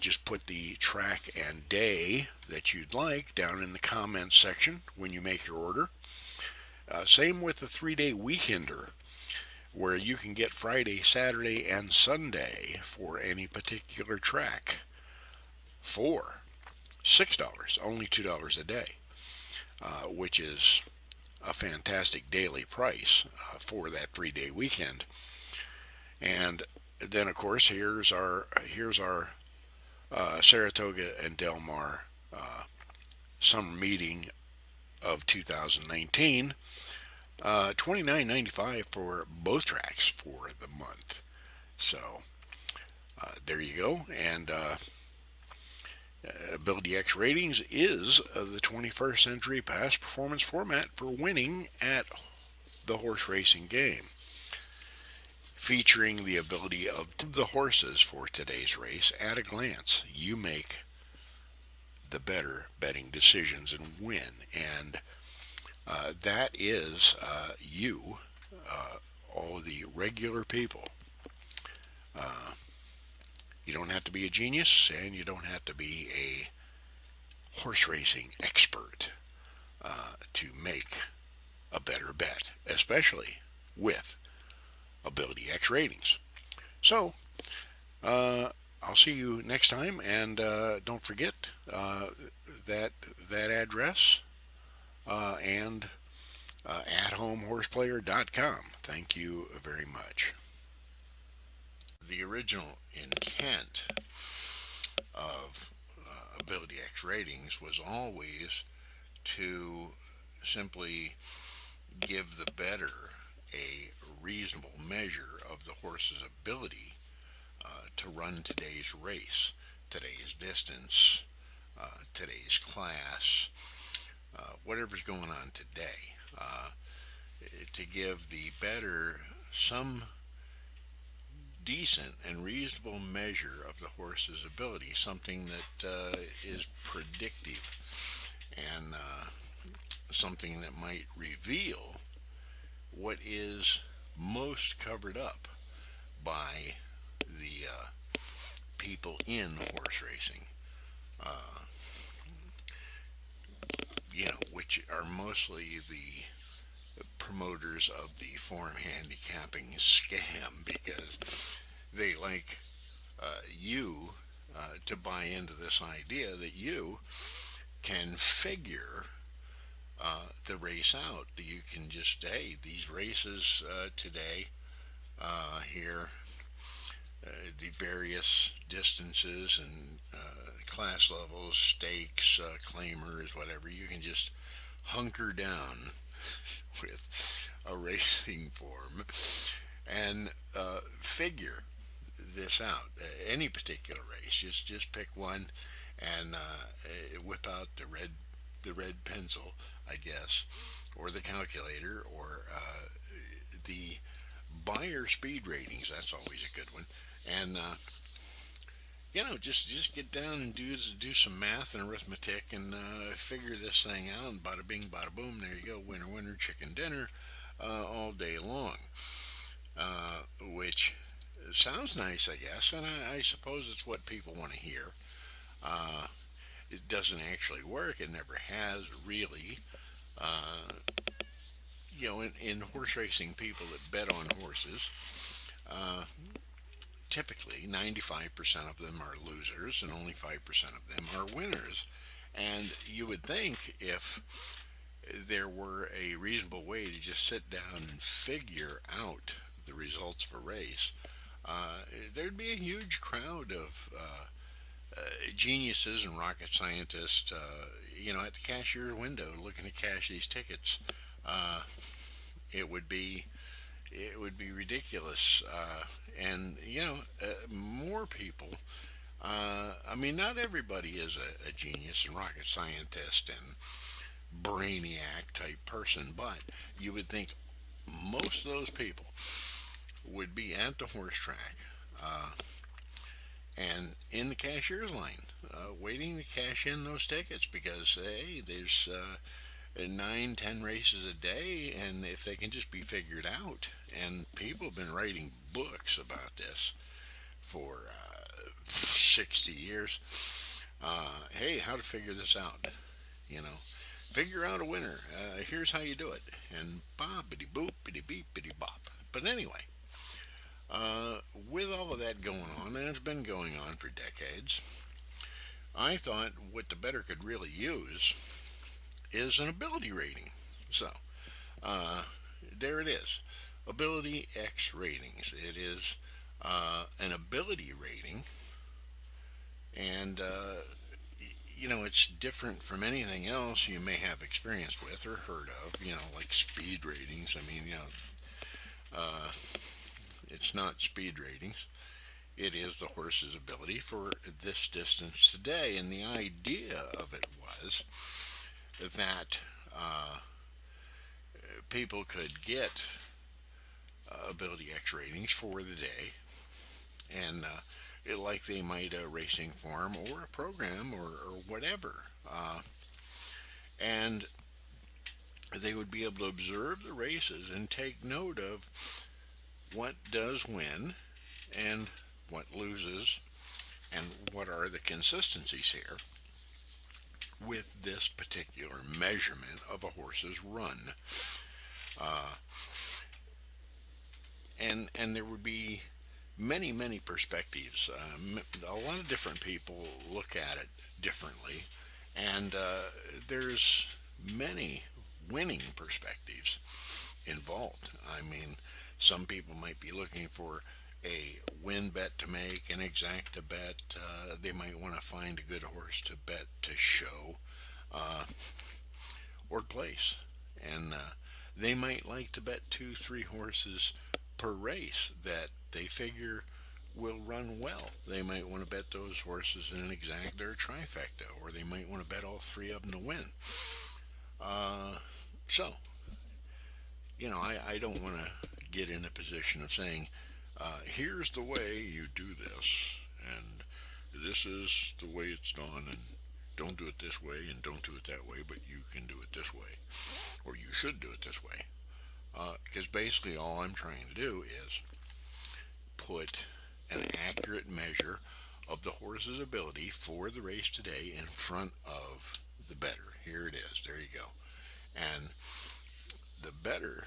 Just put the track and day that you'd like down in the comments section when you make your order. Same with the 3 day weekender, where you can get Friday, Saturday, and Sunday for any particular track for $6, only $2 a day, which is a fantastic daily price for that 3 day weekend. And then, of course, here's our Saratoga and Del Mar summer meeting of 2019. 29.95 for both tracks for the month. So there you go. And Ability X Ratings is the 21st century past performance format for winning at the horse racing game, featuring the ability of the horses for today's race at a glance. You make the better betting decisions and win. And that is you, all the regular people. Uh, you don't have to be a genius, and you don't have to be a horse racing expert to make a better bet, especially with Ability X ratings. So, I'll see you next time, and don't forget that that address and AtHomeHorsePlayer.com. Thank you very much. The original intent of Ability X ratings was always to simply give the better a reasonable measure of the horse's ability to run today's race, today's distance, today's class, whatever's going on today, to give the better some decent and reasonable measure of the horse's ability, something that is predictive and something that might reveal what is most covered up by the people in horse racing, uh, which are mostly the promoters of the farm handicapping scam, because they like you to buy into this idea that you can figure the race out. You can just, hey, these races today here, the various distances and class levels, stakes, claimers, whatever, you can just hunker down with a racing form and figure this out. Any particular race, just pick one and whip out the red pencil, I guess, or the calculator, or the buyer speed ratings. That's always a good one. And just get down and do some math and arithmetic and figure this thing out. And bada bing, bada boom. There you go. Winner, winner, chicken dinner, all day long. Which sounds nice, I guess, and I suppose it's what people want to hear. Uh, it doesn't actually work. It never has really. Uh, in horse racing, people that bet on horses, uh, typically 95% of them are losers and only 5% of them are winners. And you would think if there were a reasonable way to just sit down and figure out the results of a race, there'd be a huge crowd of geniuses and rocket scientists, at the cashier's window looking to cash these tickets. Uh, it would be ridiculous, and more people I mean, not everybody is a genius and rocket scientist and brainiac type person, but you would think most of those people would be at the horse track uh, and in the cashier's line, waiting to cash in those tickets because hey, there's 9, 10 races a day, and if they can just be figured out, and people have been writing books about this for 60 years. Hey, how to figure this out? You know, figure out a winner. Here's how you do it. And boppity boop, bitty beep, bitty bop. But anyway, with all of that going on, and it's been going on for decades, I thought what the better could really use is an ability rating. So, uh, there it is. Ability X ratings. It is an ability rating, and it's different from anything else you may have experience with or heard of. Like speed ratings. I mean, uh, it's not speed ratings. It is the horse's ability for this distance today, and the idea of it was that people could get ability X ratings for the day, and like they might a racing form or a program or whatever. And they would be able to observe the races and take note of what does win and what loses and what are the consistencies here with this particular measurement of a horse's run. Uh, and there would be many perspectives. A lot of different people look at it differently, and there's many winning perspectives involved. I mean, some people might be looking for a win bet to make, an exacta bet. They might want to find a good horse to bet to show uh, or place, and they might like to bet 2, 3 horses per race that they figure will run well. They might want to bet those horses in an exacta or trifecta, or they might want to bet all three of them to win. Uh, so, I don't want to get in a position of saying, here's the way you do this, and this is the way it's done, and don't do it this way, and don't do it that way, but you can do it this way, or you should do it this way. Because basically, all I'm trying to do is put an accurate measure of the horse's ability for the race today in front of the better. Here it is. There you go. And the better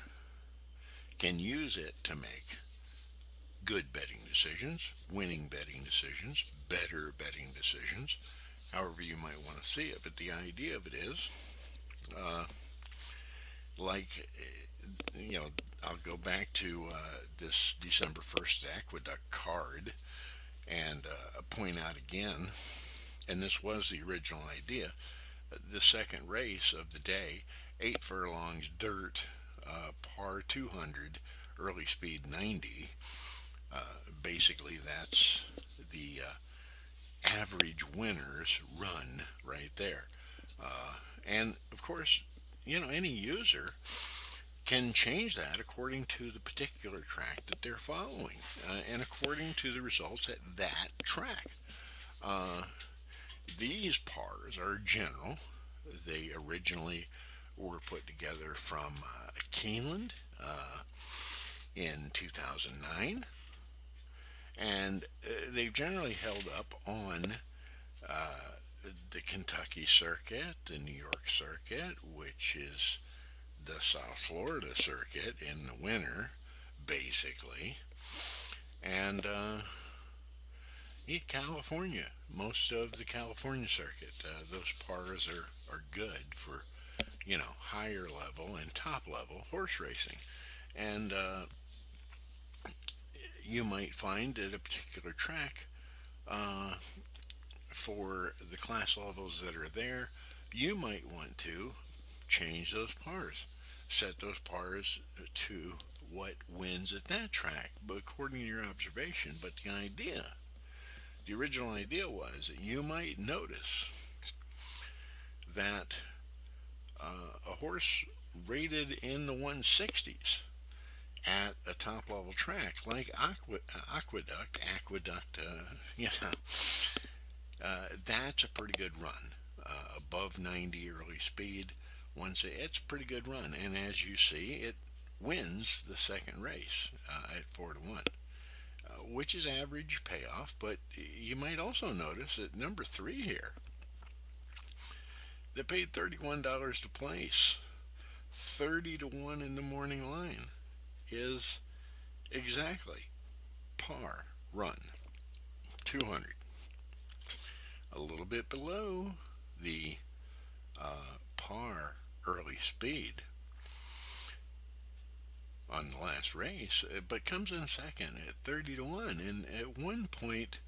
can use it to make good betting decisions, winning betting decisions, better betting decisions, however you might want to see it. But the idea of it is, uh, like, I'll go back to this December 1st Aqueduct card and point out again, and this was the original idea, the second race of the day, 8 furlongs dirt, par 200, early speed 90. Basically, that's the average winner's run right there. And of course, any user can change that according to the particular track that they're following and according to the results at that track. Uh, these pars are general. They originally were put together from Keeneland in 2009, and they've generally held up on uh, the Kentucky circuit, the New York circuit, which is the South Florida circuit in the winter, basically, and California, most of the California circuit. Those pars are good for higher level and top level horse racing, and you might find at a particular track uh, for the class levels that are there, you might want to change those pars, set those pars to what wins at that track, but according to your observation. But the idea The original idea was that you might notice that a horse rated in the 160s at a top level track like Aqueduct, that's a pretty good run. Above 90 early speed, it's a pretty good run. And as you see, it wins the second race at 4-1, which is average payoff. But you might also notice that number three here, they paid $31 to place. 30-1 in the morning line is exactly par run 200, a little bit below the par early speed on the last race, but comes in second at 30-1, and at one point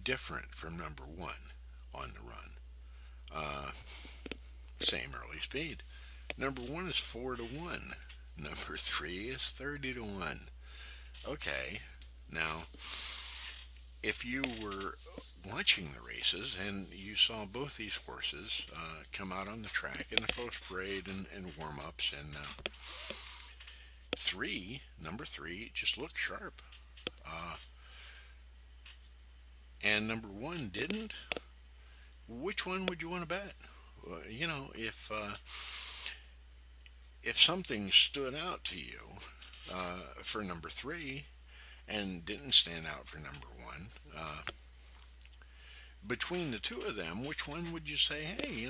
different from number one on the run. Uh, Same early speed. Number one is 4-1. Number three is 30-1. Okay, now if you were watching the races and you saw both these horses come out on the track in the post parade and warm ups, and number three, just looked sharp, uh, and number one didn't, which one would you want to bet? If something stood out to you for number three and didn't stand out for number one, between the two of them, which one would you say, hey,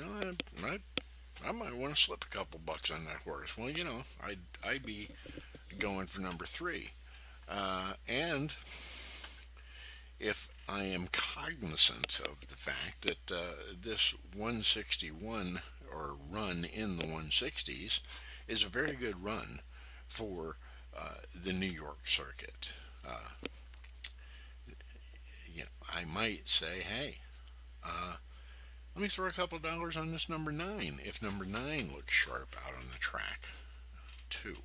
I might want to slip a couple bucks on that horse? Well, I'd be going for number three. And if I am cognizant of the fact that this 161 or run in the 160s is a very good run for the New York circuit, I might say, hey, let me throw a couple dollars on this number nine if number nine looks sharp out on the track too.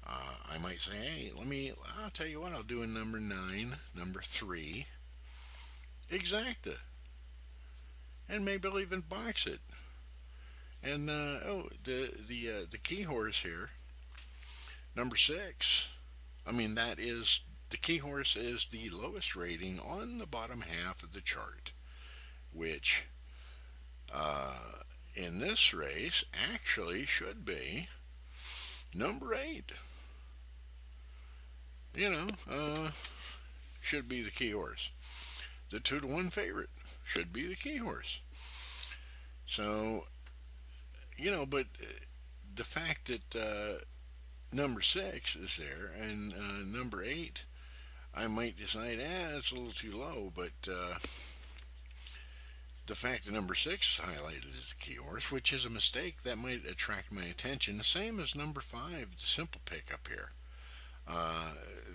I might say, hey, I'll tell you what, I'll do a number nine, number three, exacta, and maybe I'll even box it. And the key horse here, number six. I mean, the key horse is the lowest rating on the bottom half of the chart, which in this race actually should be number eight. You know, should be the key horse. The 2-1 favorite should be the key horse. So, but the fact that number six is there and number eight, I might decide, it's a little too low, but the fact that number six is highlighted as the key horse, which is a mistake that might attract my attention, the same as number five, the simple pick up here.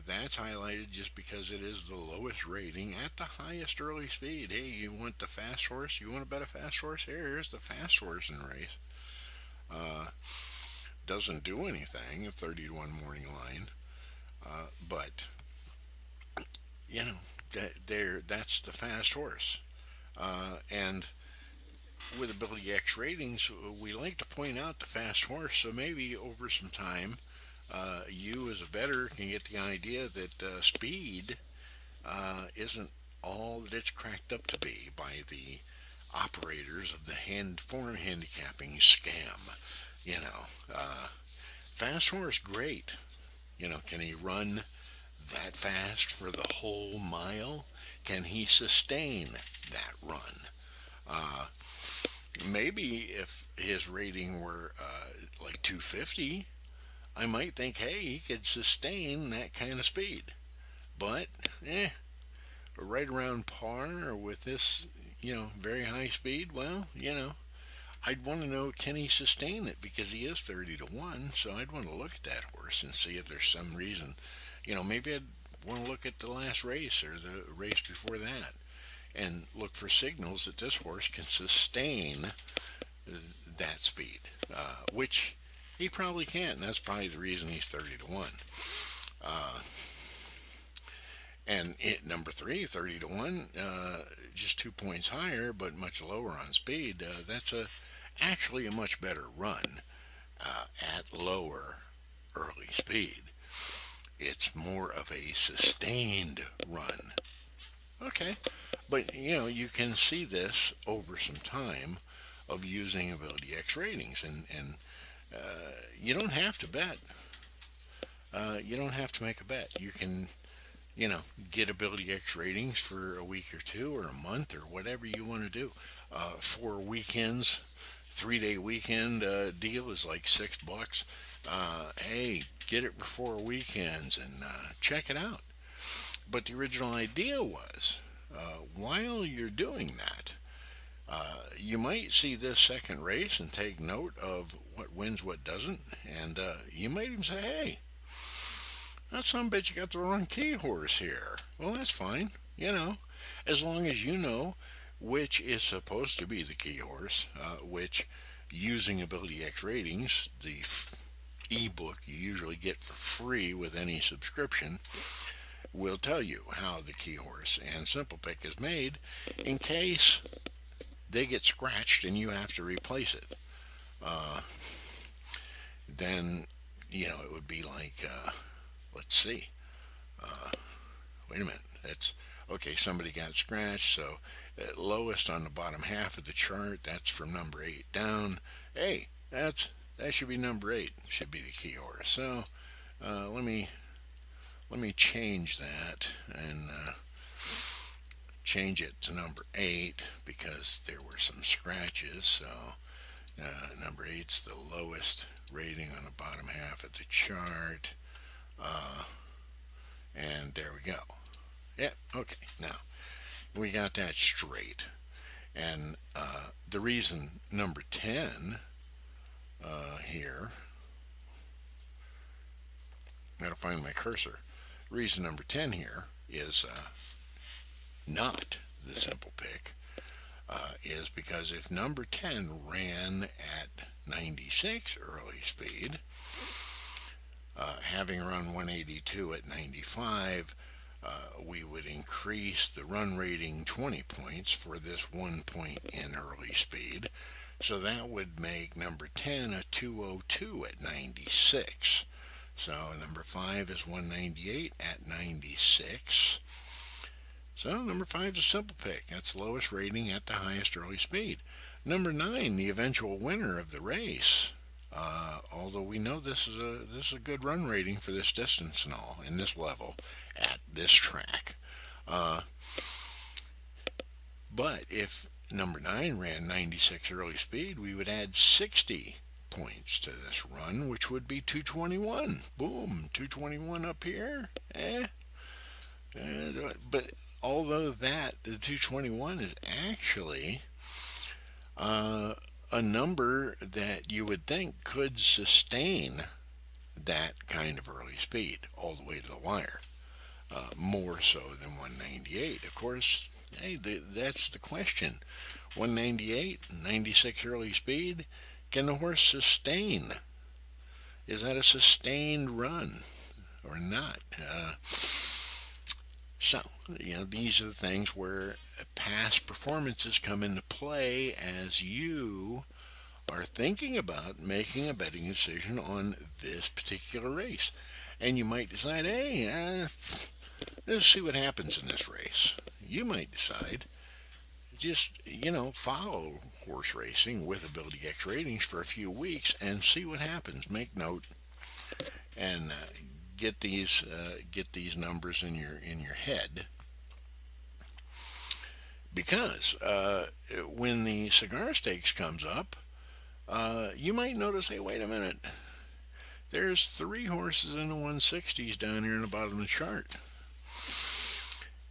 That's highlighted just because it is the lowest rating at the highest early speed. Hey, you want the fast horse? You want to bet a fast horse? Here's the fast horse in the race. Doesn't do anything, a 30-1 morning line. But, that's the fast horse. And with Ability X ratings, we like to point out the fast horse, so maybe over some time, you as a bettor can get the idea that speed isn't all that it's cracked up to be by the operators of the foreign handicapping scam. Fast horse, great. Can he run that fast for the whole mile? Can he sustain that run? Maybe if his rating were like 250, I might think, hey, he could sustain that kind of speed. But, right around par with this, very high speed, well, I'd want to know, can he sustain it, because he is 30-1. So I'd want to look at that horse and see if there's some reason. Maybe I'd want to look at the last race or the race before that and look for signals that this horse can sustain that speed, which he probably can't, and that's probably the reason he's 30-1. And number three, 30 to 1, just 2 points higher, but much lower on speed. That's actually a much better run at lower early speed. It's more of a sustained run. Okay, but you can see this over some time of using Ability X ratings, and you don't have to bet. You don't have to make a bet. You can get Ability X ratings for a week or two or a month or whatever you want to do. For weekends, 3-day weekend deal is like $6. Hey, get it for 4 weekends and check it out. But the original idea was, while you're doing that, you might see this second race and take note of what wins, what doesn't, and you might even say, "Hey, that some bitch you got the wrong key horse here." Well, that's fine, as long as you know which is supposed to be the key horse, which using Ability X ratings, the ebook you usually get for free with any subscription, will tell you how the key horse and simple pick is made in case they get scratched and you have to replace it. Uh, then, it would be like, let's see, uh, wait a minute, that's okay, somebody got scratched, so at lowest on the bottom half of the chart, that's from number 8 down. Hey, that should be number 8, should be the key horse. So let me change that and change it to number 8 because there were some scratches. So number 8's the lowest rating on the bottom half of the chart. Uh, and there we go. Yeah, okay. Now we got that straight. And the reason number 10 here, I gotta find my cursor. Reason number 10 here is not the simple pick, is because if number 10 ran at 96 early speed, having run 182 at 95, we would increase the run rating 20 points for this 1 point in early speed. So that would make number 10 a 202 at 96. So number 5 is 198 at 96. So number 5 is a simple pick. That's the lowest rating at the highest early speed. Number 9, the eventual winner of the race. Although we know this is a good run rating for this distance and all, in this level, at this track. Uh, but if number 9 ran 96 early speed, we would add 60 points to this run, which would be 221. Boom, 221 up here. But although the 221 is actually a number that you would think could sustain that kind of early speed all the way to the wire, more so than 198. Of course, hey, that's the question. 198, 96 early speed, can the horse sustain? Is that a sustained run or not? So, these are the things where past performances come into play as you are thinking about making a betting decision on this particular race. And you might decide, hey, let's see what happens in this race. You might decide, just, follow horse racing with Ability X ratings for a few weeks and see what happens. Make note and get these numbers in your head, because when the cigar stakes comes up, you might notice, hey, wait a minute, there's 3 horses in the 160s down here in the bottom of the chart,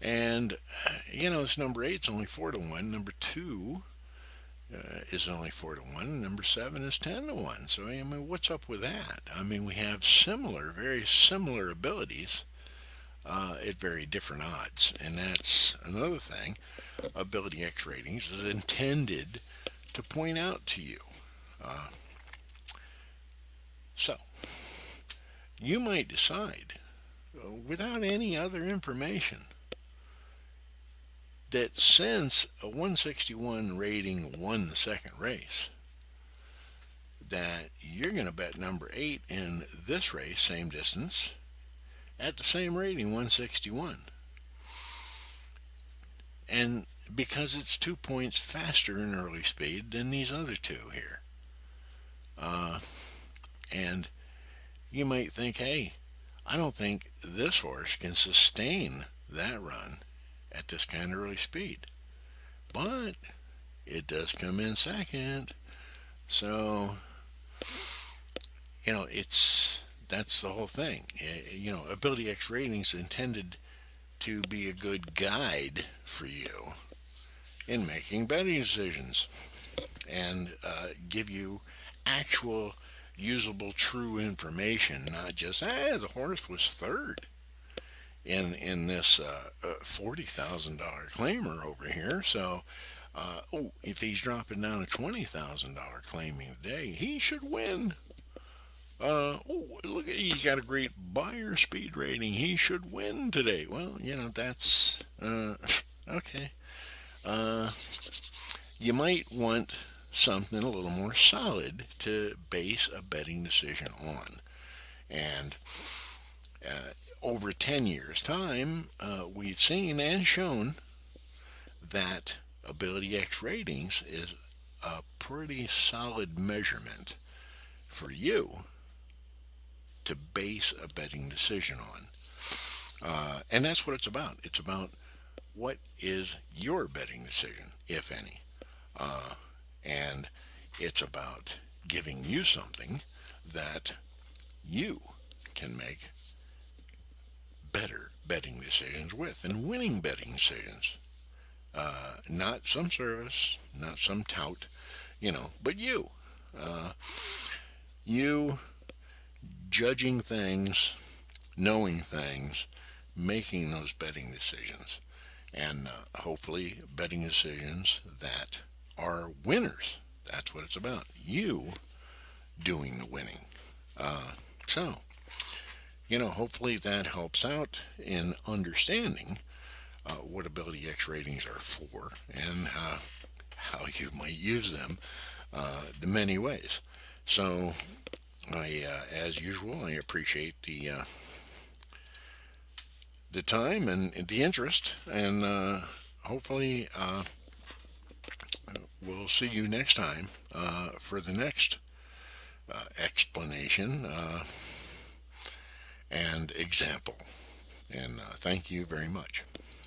and this number 8's only 4 to 1, number 2 is only 4 to 1. Number 7 is 10 to 1. So, what's up with that? We have very similar abilities at very different odds. And that's another thing Ability X ratings is intended to point out to you. So, you might decide without any other information that since a 161 rating won the second race, that you're going to bet number 8 in this race, same distance, at the same rating, 161. And because it's 2 points faster in early speed than these other two here. Uh, and you might think, hey, I don't think this horse can sustain that run at this kind of early speed. But it does come in second. So, that's the whole thing. Ability X ratings intended to be a good guide for you in making betting decisions and give you actual usable true information, not just the horse was third in this $40,000 claimer over here. So if he's dropping down a $20,000 claiming today, he should win. Look, he's got a great buyer speed rating. He should win today. Well, that's okay. Uh, you might want something a little more solid to base a betting decision on. And over 10 years' time, we've seen and shown that Ability X ratings is a pretty solid measurement for you to base a betting decision on. And that's what it's about. It's about what is your betting decision, if any. And it's about giving you something that you can make better betting decisions with and winning betting decisions. Not some service, not some tout, but you. You judging things, knowing things, making those betting decisions, and hopefully betting decisions that are winners. That's what it's about. You doing the winning. So, hopefully that helps out in understanding what Ability X ratings are for and how you might use them in many ways. So, as usual, I appreciate the time and the interest, and hopefully we'll see you next time for the next explanation and example. And thank you very much.